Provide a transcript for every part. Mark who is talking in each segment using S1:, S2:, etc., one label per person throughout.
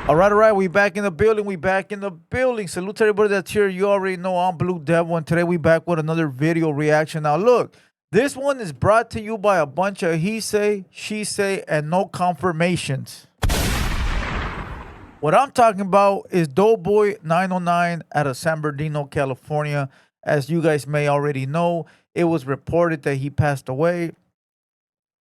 S1: All right, we back in the building. We back in the building. Salute to everybody that's here. You already know I'm Blue Devil, and today we back with another video reaction. Now, look, this one is brought to you by a bunch of he say, she say, and no confirmations. What I'm talking about is Doeboi909 out of San Bernardino, California. As you guys may already know, it was reported that he passed away.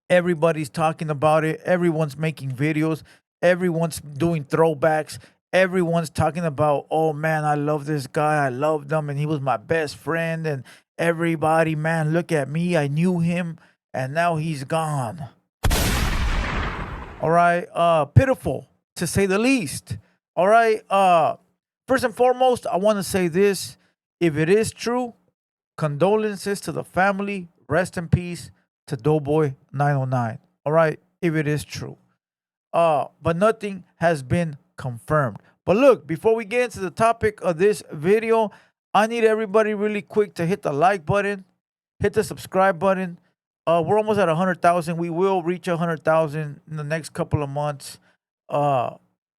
S1: Everybody's talking about it. Everyone's making videos. Everyone's doing throwbacks. Everyone's talking about, oh man, I love this guy. I loved him and he was my best friend. And everybody, man, look at me. I knew him and now he's gone. All right. Pitiful to say the least. All right. First and foremost, I want to say this. If it is true, condolences to the family. Rest in peace to Doeboi909. All right, if it is true. But nothing has been confirmed. But look, before we get into the topic of this video, I need everybody really quick to hit the like button, hit the subscribe button. We're almost at 100,000. We will reach 100,000 in the next couple of months. And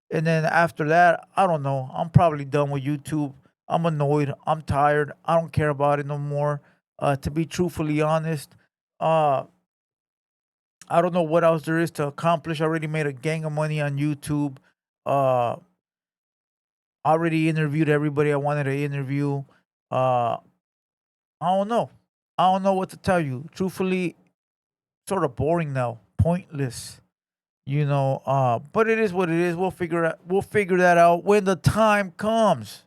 S1: then after that, I don't know. I'm probably done with YouTube. I'm annoyed. I'm tired. I don't care about it no more. To be truthfully honest, uh, I don't know what else there is to accomplish. I already made a gang of money on YouTube. I already interviewed everybody I wanted to interview. Uh, I don't know. I don't know what to tell you. Truthfully, sort of boring now, pointless. But it is what it is. We'll figure that out when the time comes.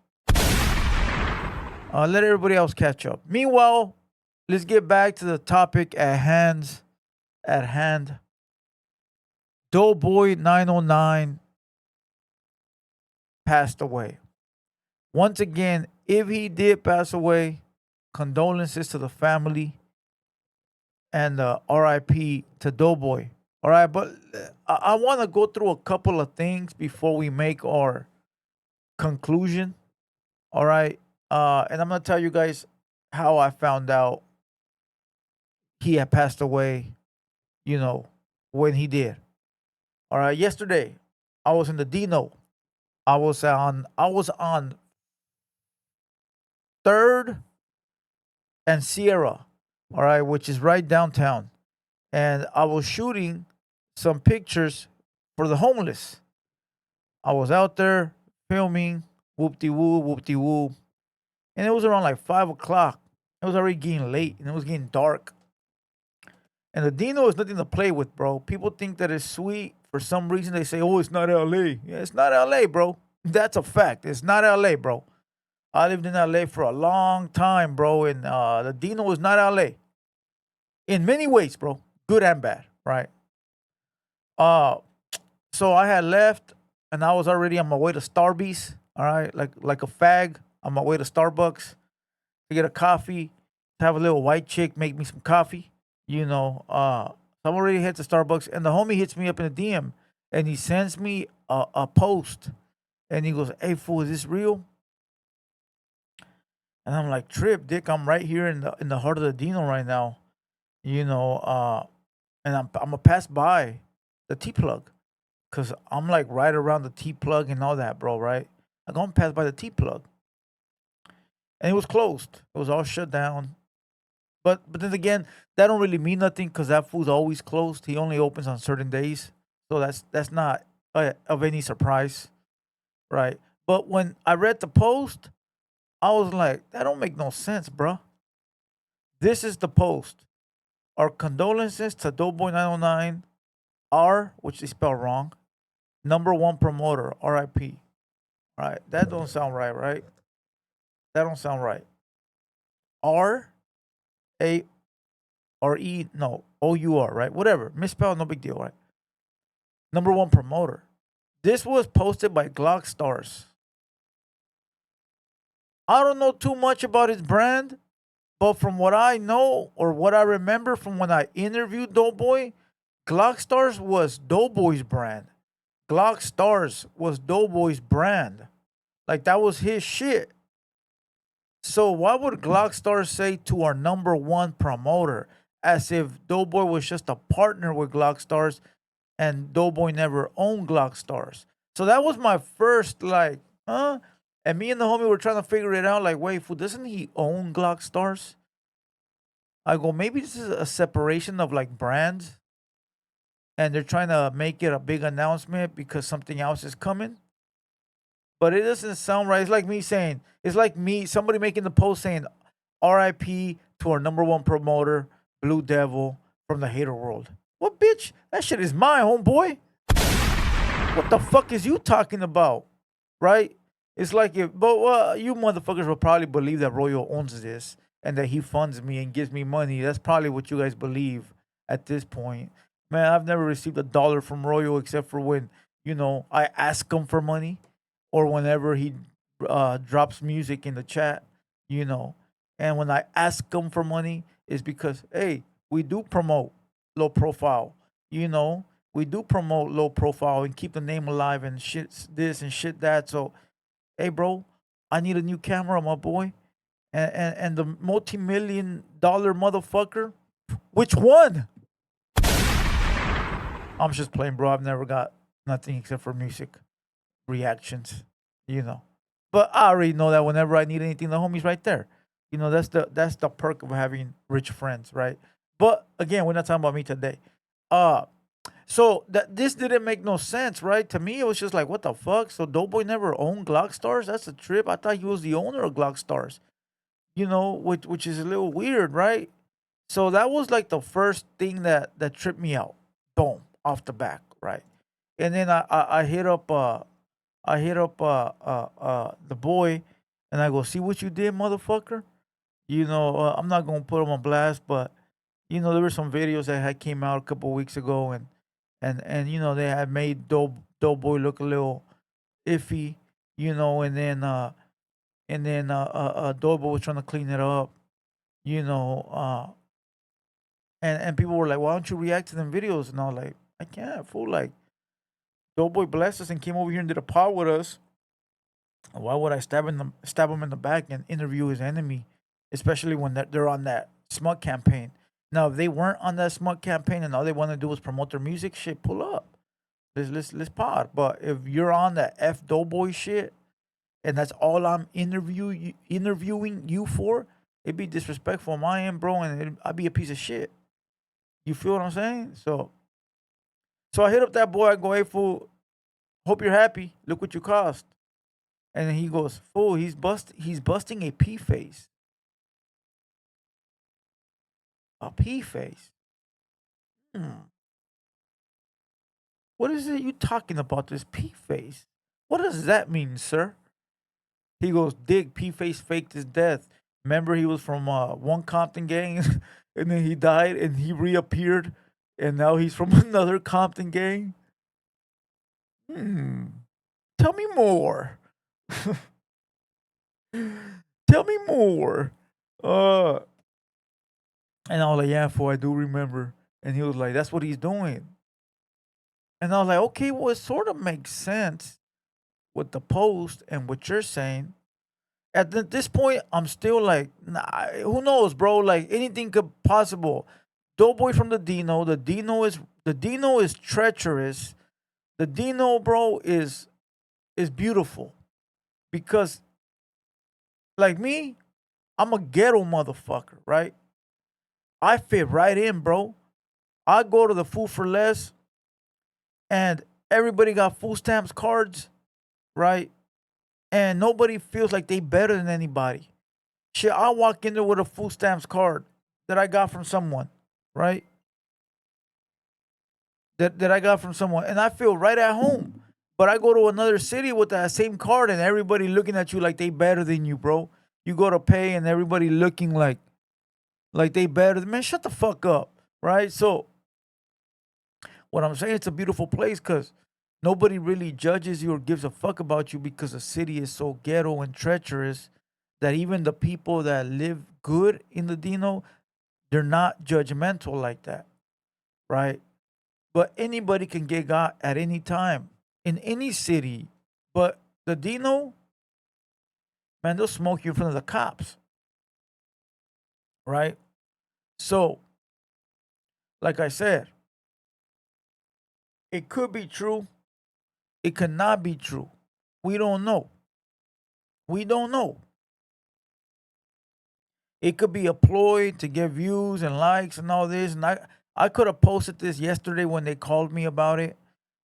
S1: Let everybody else catch up. Meanwhile, let's get back to the topic at hand. Doeboi909 passed away. Once again, if he did pass away, condolences to the family and RIP to Doughboy. All right, but I want to go through a couple of things before we make our conclusion. All right, and I'm gonna tell you guys how I found out he had passed away. When he did. All right, yesterday I was in the Dino. I was on Third and Sierra, all right, which is right downtown. And I was shooting some pictures for the homeless. I was out there filming, whoop de woo, whoop de woo. And it was around like 5 o'clock. It was already getting late and it was getting dark. And the Dino is nothing to play with, bro. People think that it's sweet. For some reason, they say, oh, it's not LA. Yeah, it's not LA, bro. That's a fact. It's not LA, bro. I lived in LA for a long time, bro. And the Dino is not LA. In many ways, bro. Good and bad, right? Uh, so I had left and I was already on my way to Starbucks, all right? Like a fag on my way to Starbucks to get a coffee, to have a little white chick make me some coffee. So I'm already head to Starbucks, and the homie hits me up in the DM, and he sends me a post, and he goes, "Hey fool, is this real?" And I'm like, "Trip, dick, I'm right here in the heart of the Dino right now, you know, and I'm gonna pass by the T plug, cause I'm like right around the T plug and all that, bro, right? I'm gonna pass by the T plug, and it was closed. It was all shut down. But then again, that don't really mean nothing because that food's always closed. He only opens on certain days, so that's not of any surprise, right? But when I read the post, I was like, that don't make no sense, bruh. This is the post. Our condolences to Doeboi909 R, which they spell wrong, number one promoter, RIP. Right? That don't sound right, right? That don't sound right. R A no, OUR, right? Whatever. Misspelled, no big deal, right? Number one promoter. This was posted by Glock Stars. I don't know too much about his brand, but from what I know or what I remember from when I interviewed Doughboy, Glock Stars was Doughboy's brand. Glock Stars was Doughboy's brand. Like that was his shit. So why would Glock Stars say to our number one promoter as if Doughboy was just a partner with Glock Stars and Doughboy never owned Glock Stars? So that was my first like, huh? And me and the homie were trying to figure it out. Like, wait, fool, doesn't he own Glock Stars? I go, maybe this is a separation of like brands, and they're trying to make it a big announcement because something else is coming. But it doesn't sound right. It's like me saying, it's like me, somebody making the post saying, "R.I.P. to our number one promoter, Blue Devil from the hater world." What, bitch? That shit is mine, homeboy. What the fuck is you talking about? Right? It's like if, but you motherfuckers will probably believe that Royal owns this and that he funds me and gives me money. That's probably what you guys believe at this point. Man, I've never received $1 from Royal except for when, I ask him for money or whenever he drops music in the chat, you know. And when I ask him for money, it's because, hey, we do promote low profile, you know we do promote low profile and keep the name alive and shit this and shit that. So, hey, bro, I need a new camera, my boy. And the multi-million-dollar motherfucker, which one? I'm just playing, bro. I've never got nothing except for music reactions, you know. But I already know that whenever I need anything, the homie's right there. That's the perk of having rich friends, right? But again, we're not talking about me today. Uh So that this didn't make no sense, right? To me, it was just like, what the fuck? So Doughboy never owned Glock Stars? That's a trip. I thought he was the owner of Glock Stars, which is a little weird, right? So that was like the first thing that tripped me out. Boom, off the back, right? And then I hit up the boy, and I go, see what you did, motherfucker. I'm not gonna put him on blast, but there were some videos that had came out a couple weeks ago, and they had made Doughboy look a little iffy, and then Doughboy was trying to clean it up, you know, and people were like, "Why don't you react to them videos?" And I was like, "I can't, fool. Like Doughboy blessed us and came over here and did a pod with us. Why would I stab him in the back and interview his enemy, especially when they're on that smug campaign?" Now, if they weren't on that smug campaign and all they want to do was promote their music, shit, pull up. Let's pod. But if you're on that F Doughboy shit and that's all I'm interviewing you for, it'd be disrespectful on my end, bro, and I'd be a piece of shit. You feel what I'm saying? So I hit up that boy. I go, hey fool, hope you're happy. Look what you cost. And then he goes, fool, he's busting a P face. A P face. Hmm. What is it you talking about? This P face? What does that mean, sir? He goes, Dig, P Face faked his death. Remember, he was from one Compton gang, and then he died, and he reappeared, and now he's from another Compton gang. Hmm. Tell me more. Tell me more. Uh, and I was like, yeah, fool, I do remember. And he was like, that's what he's doing. And I was like, okay, well, it sort of makes sense with the post and what you're saying. At this point, I'm still like, nah, who knows, bro? Like anything could possible. Doughboy from the Dino is treacherous. The Dino, bro, is beautiful because like me, I'm a ghetto motherfucker, right? I fit right in, bro. I go to the Food for Less, and everybody got food stamps cards, right? And nobody feels like they better than anybody. Shit, I walk in there with a food stamps card that I got from someone, right? That I got from someone, and I feel right at home. But I go to another city with that same card, and everybody looking at you like they better than you, bro. You go to pay, and everybody looking like they better. Man, shut the fuck up, right? So what I'm saying, it's a beautiful place because nobody really judges you or gives a fuck about you because the city is so ghetto and treacherous that even the people that live good in the Dino, they're not judgmental like that, right? But anybody can get got at any time in any city. But the Dino, man, they'll smoke you in front of the cops, right? So, like I said, it could be true It cannot be true. We don't know. We don't know. It could be a ploy to get views and likes and all this. And I could have posted this yesterday when they called me about it.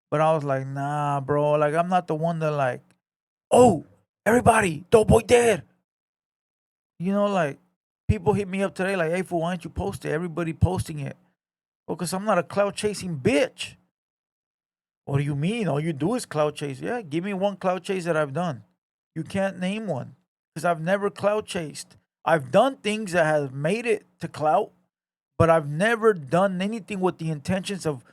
S1: But I was like, nah, bro. Like, I'm not the one that like, oh, everybody, Doeboi dead. You know, like, people hit me up today like, hey, fool, why don't you post it? Everybody posting it. Well, because I'm not a cloud chasing bitch. What do you mean? All you do is cloud chase. Yeah, give me one cloud chase that I've done. You can't name one because I've never cloud chased. I've done things that have made it to clout, but I've never done anything with the intentions of,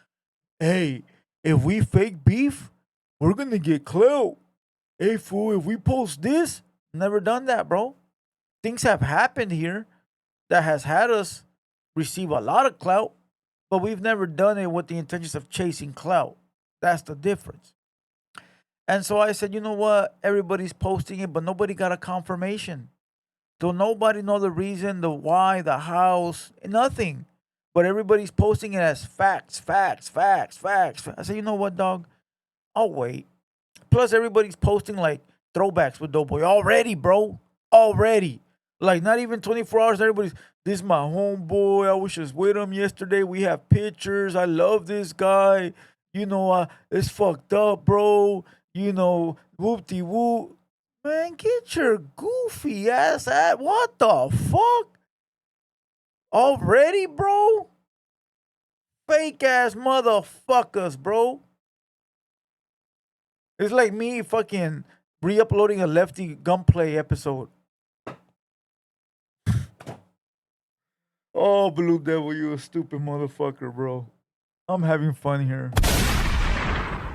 S1: hey, if we fake beef, we're going to get clout. Hey, fool, if we post this, never done that, bro. Things have happened here that has had us receive a lot of clout, but we've never done it with the intentions of chasing clout. That's the difference. And so I said, you know what? Everybody's posting it, but nobody got a confirmation. So nobody know the reason, the why, the hows, nothing. But everybody's posting it as facts, facts, facts, facts. I said, you know what, dog? I'll wait. Plus, everybody's posting like throwbacks with Doeboi already, bro. Already. Like, not even 24 hours. Everybody's, this is my homeboy. I was just with him yesterday. We have pictures. I love this guy. You know, it's fucked up, bro. You know, whoop-de-whoop. Man, get your goofy ass at. What the fuck? Already, bro? Fake ass motherfuckers, bro. It's like me fucking re-uploading a Lefty Gunplay episode. Oh, Blue Devil, you a stupid motherfucker, bro. I'm having fun here.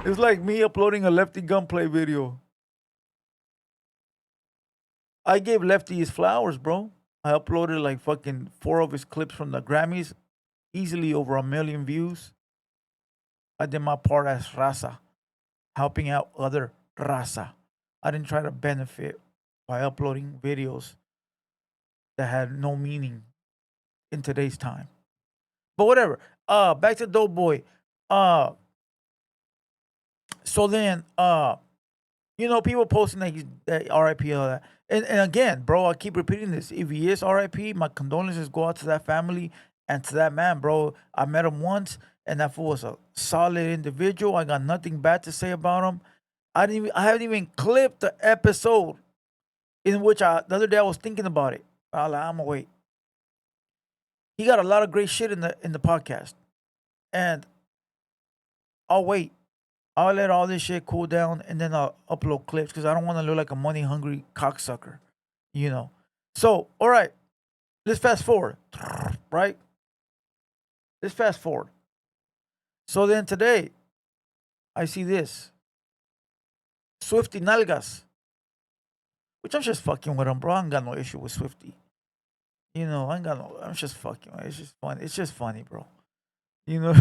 S1: It's like me uploading a Lefty Gunplay video. I gave Lefty his flowers, bro. I uploaded like fucking 4 of his clips from the Grammys. Easily over 1 million views. I did my part as raza. Helping out other raza. I didn't try to benefit by uploading videos that had no meaning in today's time. But whatever. Back to Doeboi. So then, you know, people posting that he's RIP, all that. And again, bro, I keep repeating this. If he is RIP, my condolences go out to that family and to that man, bro. I met him once, and that fool was a solid individual. I got nothing bad to say about him. I haven't even clipped the episode in which the other day I was thinking about it. I'm gonna wait. He got a lot of great shit in the podcast, and I'll wait. I'll let all this shit cool down, and then I'll upload clips because I don't want to look like a money hungry cocksucker, you know. So, all right, let's fast forward, right? Let's fast forward. So then today, I see this Swifty Nalgas, which I'm just fucking with him, bro. I ain't got no issue with Swifty. You know, I'm just fucking. It's just funny. It's just funny, bro. You know,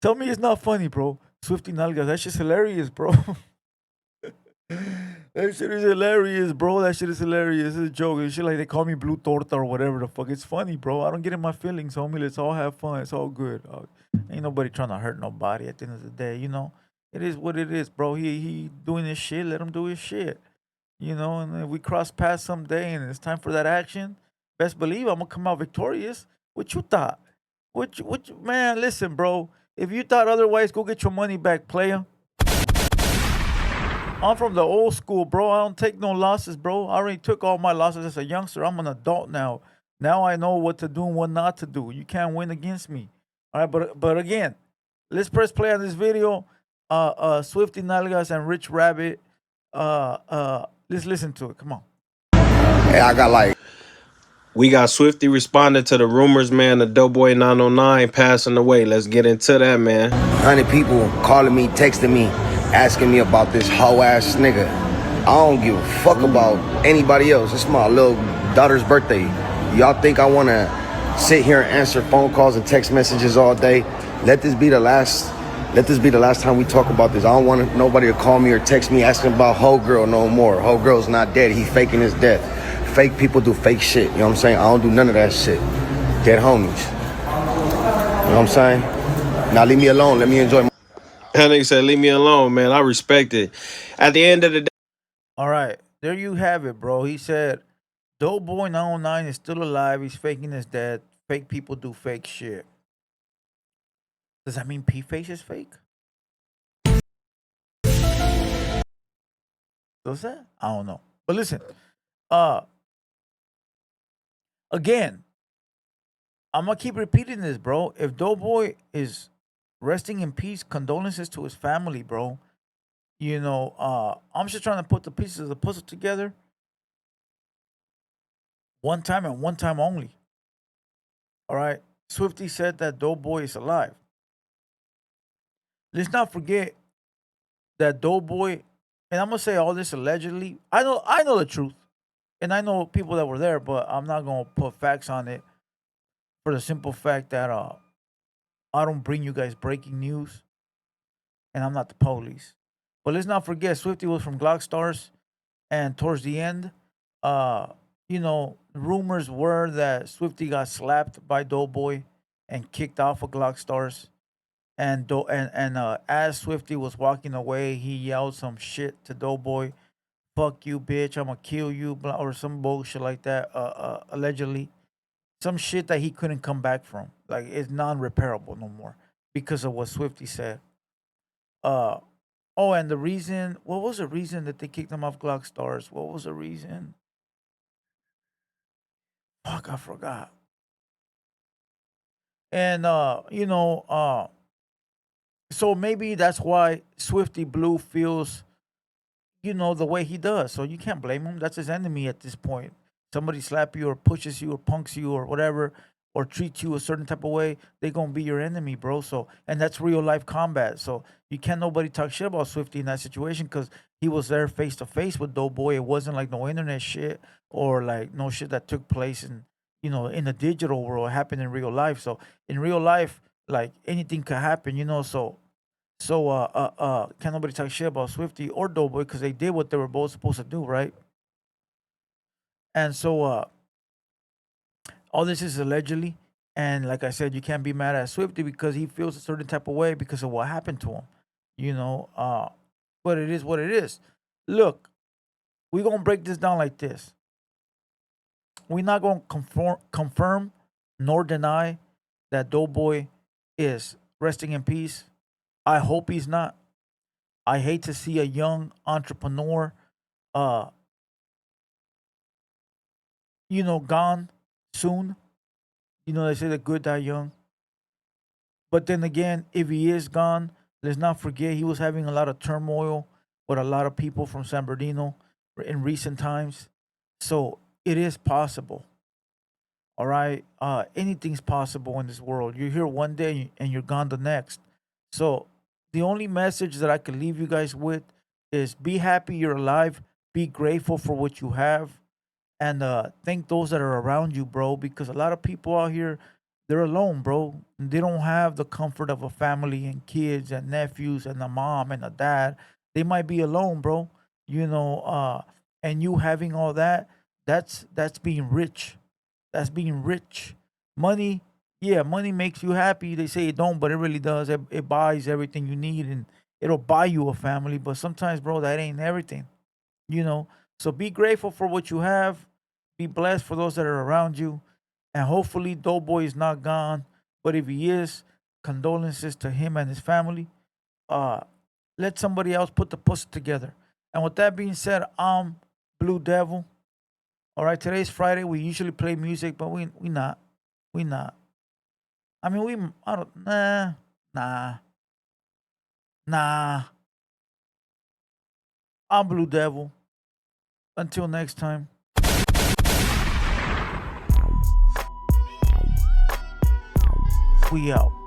S1: tell me it's not funny, bro. Swifty Nalgas, that shit's hilarious, bro. That shit is hilarious, bro. That shit is hilarious. It's a joke. It's shit like they call me Blue Torta or whatever the fuck. It's funny, bro. I don't get in my feelings, homie. Let's all have fun. It's all good. Ain't nobody trying to hurt nobody at the end of the day, you know? It is what it is, bro. He doing his shit. Let him do his shit. You know, and if we cross paths someday and it's time for that action, best believe I'm gonna come out victorious. What you thought? Man, listen, bro. If you thought otherwise, go get your money back, player. I'm from the old school, bro. I don't take no losses, bro. I already took all my losses as a youngster. I'm an adult now. Now I know what to do and what not to do. You can't win against me. All right, but again, let's press play on this video. Swifty Nalgas and Rich Rabbit. Let's listen to it. Come on.
S2: Hey, I got like.
S3: We got Swifty responding to the rumors, man, of Doeboi909 passing away. Let's get into that, man.
S2: 100 people calling me, texting me, asking me about this hoe ass nigga. I don't give a fuck about anybody else. It's my little daughter's birthday. Y'all think I want to sit here and answer phone calls and text messages all day? Let this be the last time we talk about this. I don't want nobody to call me or text me asking about Hoe Girl no more. Hoe Girl's not dead. He faking his death. Fake people do fake shit. You know what I'm saying? I don't do none of that shit. Dead homies. You know what I'm saying? Now leave me alone. Let me enjoy my...
S3: That nigga said, "Leave me alone, man. I respect it." At the end of the day,
S1: All right, there you have it, bro. He said Doeboi909 is still alive. He's faking his death. Fake people do fake shit. Does that mean P-Face is fake? Does that? I don't know. But listen, uh, again, I'm gonna keep repeating this, bro. If Doughboy is resting in peace, condolences to his family, bro. I'm just trying to put the pieces of the puzzle together one time and one time only. All right. Swifty said that Doughboy is alive. Let's not forget that Doughboy, and I'm gonna say all this allegedly. I know the truth, and I know people that were there, but I'm not gonna put facts on it for the simple fact that I don't bring you guys breaking news, and I'm not the police. But let's not forget, Swifty was from Glock Stars, and towards the end, uh, rumors were that Swifty got slapped by Doughboy and kicked off of Glock Stars. And as Swifty was walking away, he yelled some shit to Doughboy, "Fuck you, bitch! I'ma kill you," or some bullshit like that. Allegedly, some shit that he couldn't come back from. Like it's non-repairable no more because of what Swifty said. Uh, oh, and the reason. What was the reason that they kicked him off Glock Stars? What was the reason? Fuck, I forgot. And so maybe that's why Swifty Blue feels the way he does. So you can't blame him. That's his enemy at this point. Somebody slap you or pushes you or punks you or whatever, or treats you a certain type of way, they gonna be your enemy, bro. So, and that's real life combat. So you can't nobody talk shit about Swifty in that situation because he was there face to face with Doughboy. It wasn't like no internet shit or like no shit that took place in the digital world. It happened in real life. So in real life, like anything could happen. So can't nobody talk shit about Swifty or Doughboy because they did what they were both supposed to do, right? And so all this is allegedly, and like I said, you can't be mad at Swifty because he feels a certain type of way because of what happened to him, you know. But it is what it is. Look, we're gonna break this down like this. We're not gonna confirm nor deny that Doughboy is resting in peace. I hope he's not. I hate to see a young entrepreneur, uh, gone soon. They say the good die young. But then again, if he is gone, let's not forget he was having a lot of turmoil with a lot of people from San Bernardino in recent times. So it is possible. All right. Anything's possible in this world. You're here one day and you're gone the next. So the only message that I can leave you guys with is be happy you're alive. Be grateful for what you have. And thank those that are around you, bro, because a lot of people out here, they're alone, bro. They don't have the comfort of a family and kids and nephews and a mom and a dad. They might be alone, bro. And you having all that, that's being rich. That's being rich. Money, yeah, money makes you happy. They say it don't, but it really does. It buys everything you need and it'll buy you a family. But sometimes, bro, that ain't everything. You know. So be grateful for what you have. Be blessed for those that are around you. And hopefully Doughboy is not gone. But if he is, condolences to him and his family. Uh let somebody else put the puzzle together. And with that being said, I'm Blue Devil. All right, today's Friday. We usually play music, but we not. We not. I mean, I don't. Nah. I'm Blue Devil. Until next time. We out.